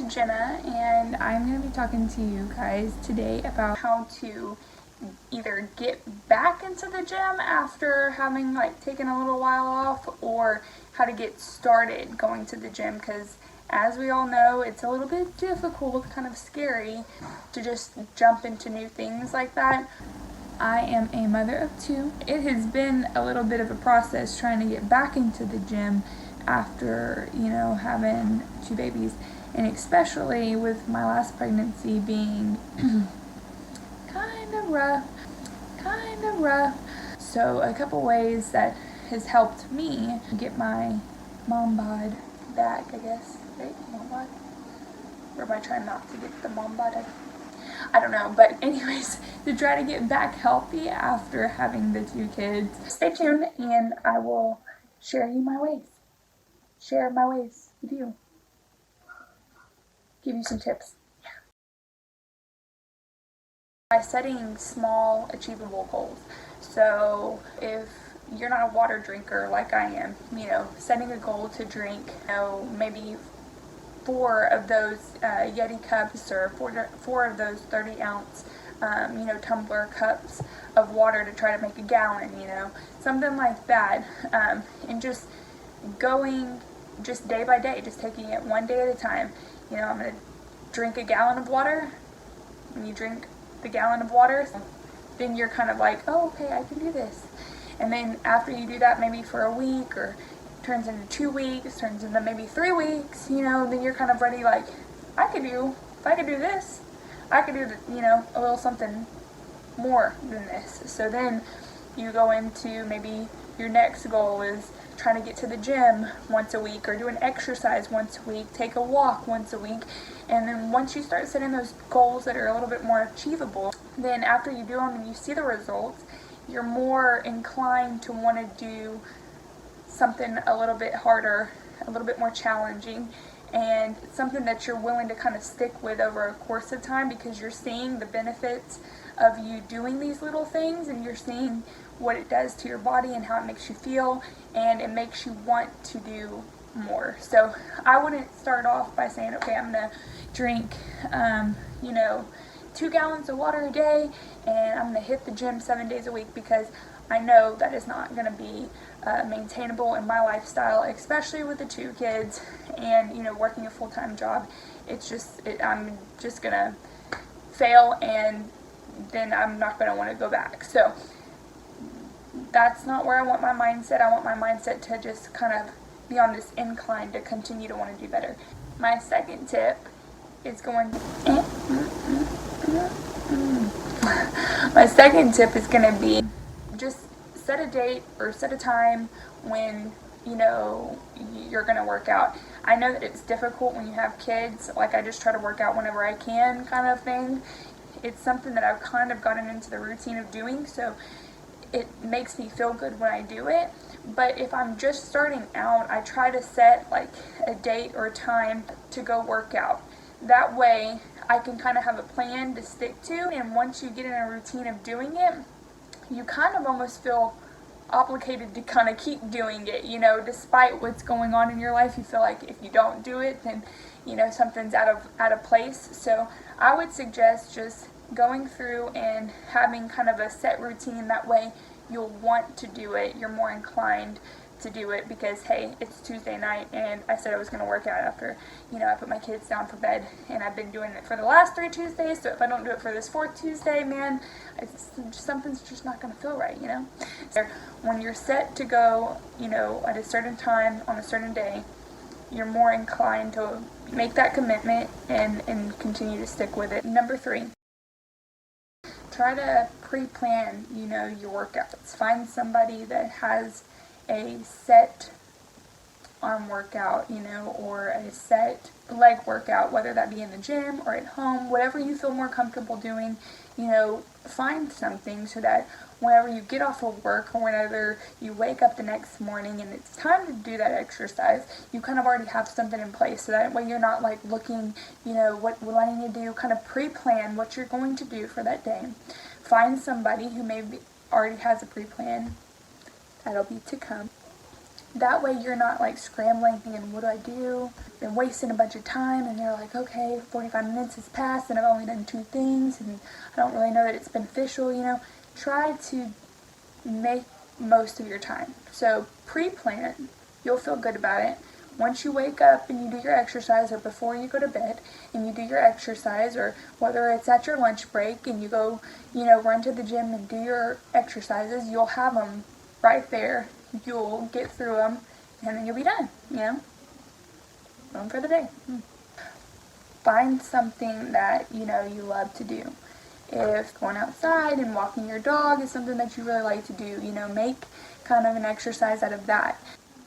is Jenna, and I'm going to be talking to you guys today about how to either get back into the gym after having taken a little while off, or how to get started going to the gym, because as we all know, it's a little bit difficult, kind of scary to just jump into new things like that. I am a mother of two. It has been a little bit of a process trying to get back into the gym after, having two babies, and especially with my last pregnancy being kind of rough. So a couple ways that has helped me get my mom bod back, I guess, right? Mom bod? Or am I trying not to get the mom bod? I don't know, but anyways, to try to get back healthy after having the two kids. Stay tuned and I will share my ways with you. Give you some tips. By setting small, achievable goals. So if you're not a water drinker like I am, setting a goal to drink, maybe 4 of those Yeti cups, or 4 of those 30-ounce, tumbler cups of water to try to make a gallon, something like that, and just going just day by day, just taking it one day at a time. I'm going to drink a gallon of water. When you drink the gallon of water, then you're kind of like, oh, okay, I can do this. And then after you do that, maybe for a week, or turns into 2 weeks, turns into maybe 3 weeks, then you're kind of ready, like, if I could do this, I could do, a little something more than this. So then you go into maybe your next goal is trying to get to the gym once a week, or do an exercise once a week, take a walk once a week. And then once you start setting those goals that are a little bit more achievable, then after you do them and you see the results, you're more inclined to want to do something a little bit harder, a little bit more challenging, and something that you're willing to kind of stick with over a course of time, because you're seeing the benefits of you doing these little things, and you're seeing what it does to your body and how it makes you feel, and it makes you want to do more. So I wouldn't start off by saying, okay, I'm going to drink 2 gallons of water a day, and I'm going to hit the gym 7 days a week, because I know that is not going to be maintainable in my lifestyle, especially with the 2 kids and, working a full-time job. I'm just going to fail, and then I'm not going to want to go back. So that's not where I want my mindset. I want my mindset to just kind of be on this incline to continue to want to do better. My second tip is going to be just set a date or set a time when you're going to work out. I know that it's difficult when you have kids. I just try to work out whenever I can, kind of thing. It's something that I've kind of gotten into the routine of doing, so it makes me feel good when I do it. But if I'm just starting out, I try to set a date or a time to go work out. That way I can kind of have a plan to stick to, and once you get in a routine of doing it, you kind of almost feel obligated to kind of keep doing it, despite what's going on in your life. You feel like if you don't do it, then something's out of place. So I would suggest just going through and having kind of a set routine. That way you'll want to do it, you're more inclined to do it, because hey, it's Tuesday night and I said I was going to work out after I put my kids down for bed, and I've been doing it for the last 3 Tuesdays. So if I don't do it for this 4th Tuesday, man, something's just not going to feel right. So when you're set to go at a certain time on a certain day, you're more inclined to make that commitment and continue to stick with it. Number 3, try to pre-plan your workouts. Find somebody that has a set arm workout, or a set leg workout, whether that be in the gym or at home, whatever you feel more comfortable doing. Find something so that whenever you get off of work, or whenever you wake up the next morning and it's time to do that exercise, you kind of already have something in place, so that way you're not looking, what I need to do, kind of pre-plan what you're going to do for that day. Find somebody who maybe already has a pre-plan. That'll be to come. That way you're not like scrambling thinking, what do I do? And wasting a bunch of time, and you're like, okay, 45 minutes has passed and I've only done 2 things and I don't really know that it's beneficial, you know. Try to make most of your time. So pre-plan, you'll feel good about it. Once you wake up and you do your exercise, or before you go to bed and you do your exercise, or whether it's at your lunch break and you go, you know, run to the gym and do your exercises, you'll have them right there. You'll get through them and then you'll be done, you know, done for the day. Find something that, you know, you love to do. If going outside and walking your dog is something that you really like to do, you know, make kind of an exercise out of that.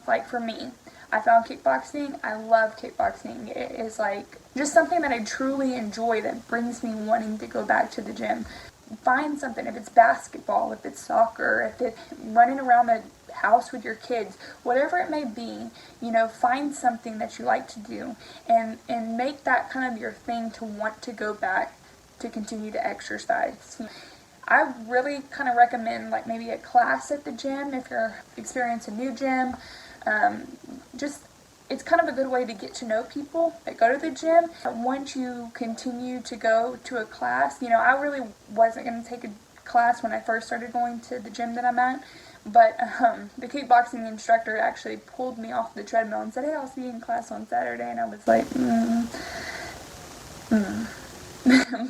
Like for me, I found kickboxing. I love kickboxing. It is like just something that I truly enjoy that brings me wanting to go back to the gym. Find something, if it's basketball, if it's soccer, if it's running around the house with your kids, whatever it may be, you know, find something that you like to do and make that kind of your thing to want to go back to continue to exercise. I really kind of recommend like maybe a class at the gym if you're experiencing a new gym. Just it's kind of a good way to get to know people that go to the gym. Once you continue to go to a class, you know, I really wasn't going to take a class when I first started going to the gym that I'm at, but the kickboxing instructor actually pulled me off the treadmill and said, hey, I'll see you in class on Saturday, and I was like,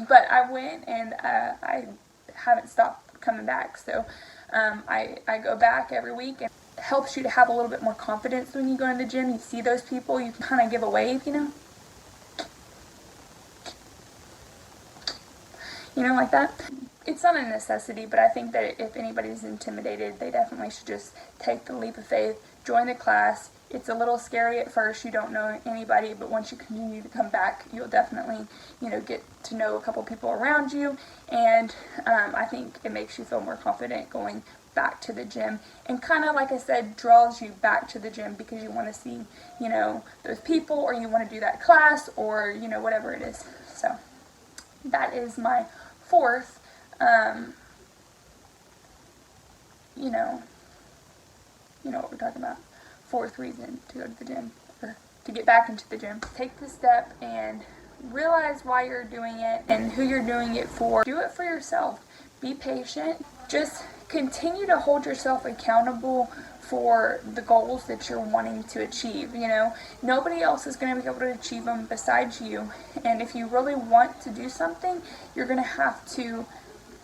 But I went, and I haven't stopped coming back, so I go back every week, and it helps you to have a little bit more confidence when you go in the gym. You see those people, you can kind of give a wave, you know, like that. It's not a necessity, but I think that if anybody's intimidated, they definitely should just take the leap of faith, join the class. It's a little scary at first, you don't know anybody, but once you continue to come back, you'll definitely, you know, get to know a couple people around you, and I think it makes you feel more confident going back to the gym, and kind of, like I said, draws you back to the gym because you want to see, you know, those people, or you want to do that class, or, you know, whatever it is. So that is my fourth, you know what we're talking about. Fourth reason to go to the gym, or to get back into the gym. Take the step and realize why you're doing it and who you're doing it for. Do it for yourself. Be patient. Just continue to hold yourself accountable for the goals that you're wanting to achieve. You know, nobody else is going to be able to achieve them besides you. And if you really want to do something, you're going to have to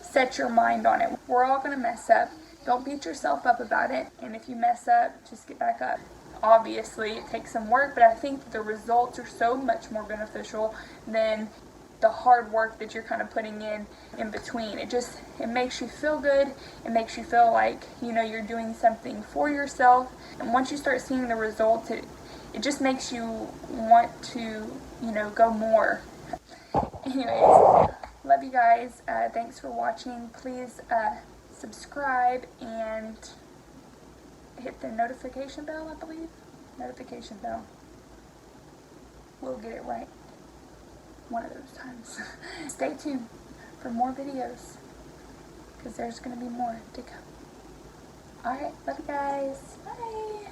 set your mind on it. We're all going to mess up. Don't beat yourself up about it. And if you mess up, just get back up. Obviously, it takes some work, but I think the results are so much more beneficial than the hard work that you're kind of putting in between. It makes you feel good. It makes you feel like, you know, you're doing something for yourself. And once you start seeing the results, it just makes you want to, you know, go more. Anyways, love you guys. Thanks for watching. Please subscribe and hit the notification bell, I believe. Notification bell. We'll get it right one of those times. Stay tuned for more videos, because there's going to be more to come. Alright, love you guys. Bye.